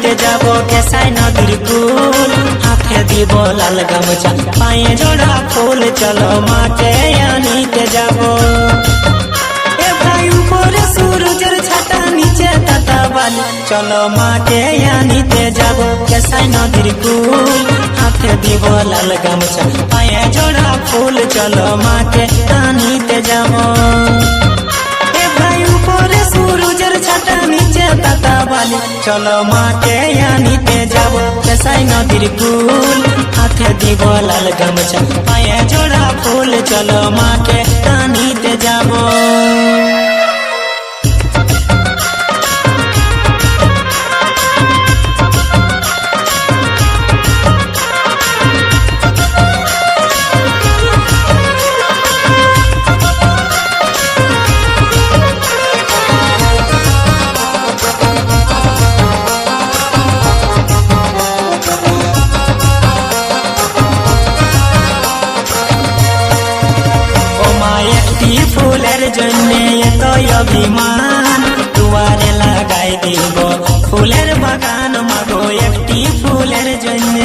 নিতে যাব কেসাই নদীর কুল হাতে দিব লাল গামছা পায়ে জোড়া ফুল চলো মাকে আনিতে যাব এ ভাই উপরে সূর্যের ছাতা নিচে তাতা বালি চলো মাকে আনিতে যাব কেসাই নদীর কুল হাতে দিব লাল গামছা পায়ে জোড়া ফুল চলো মাকে আনিতে যাব এ ভাই উপরে সূর্যের ছাতা নিচে তাতা বালি চলো মাকে আনিতে যাব কেসাই নদীর কুল হাতে দিব লাল গামছা পায়ে জোড়া ফুল চলো মাকে আনিতে যাব ফুলের জন্য এত অভিমান দুয়ারে লাগাই দিব ফুলের বাগান মাগো একটি ফুলের জন্য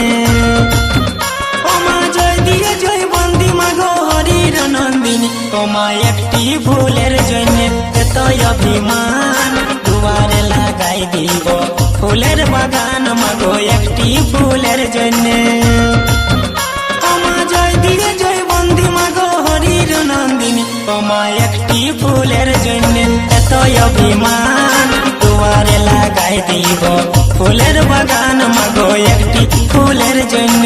ও মা জয় দিয়ে জয় বন্দি মাগো হরির নন্দিনী ও মা একটি ফুলের জন্য এত অভিমান দুয়ারে লাগাই দিব ফুলের বাগান মাগো একটি ফুলের জন্য ও মা জয় দিয়ে জয় বন্দি মাগো হরির নন্দিনী ও মা একটি ফুলের জন্য এত অভিমান দুয়ারে লাগাই দিব ফুলের বাগান মাগো একটি ফুলের জন্য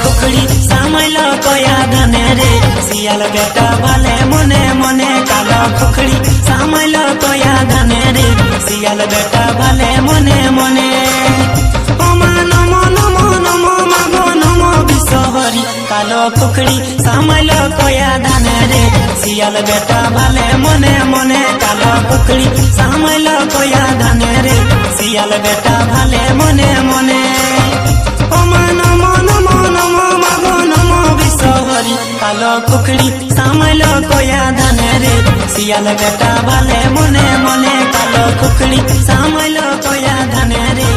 खुखड़ी सामल कया धने रे सियाल बेटा भले मने मने काला खुखड़ी सामल कया धने रे सियाल बेटा भले मने मने ओमा नमो नमो नमो मागो नमो विश्वहरी कालो खुखड़ी सामल कया धने रे सियाल बेटा भले मने मने कालो खुखड़ी सामल कया धने रे सियाल बेटा भले मने मने ओमा नमो नमो नमो मागो नमो विश्वहरी कालो खुखड़ी सामल कया धने रे सियाल बेटा भले मने मने कालो खुखड़ी सामल कया धने रे।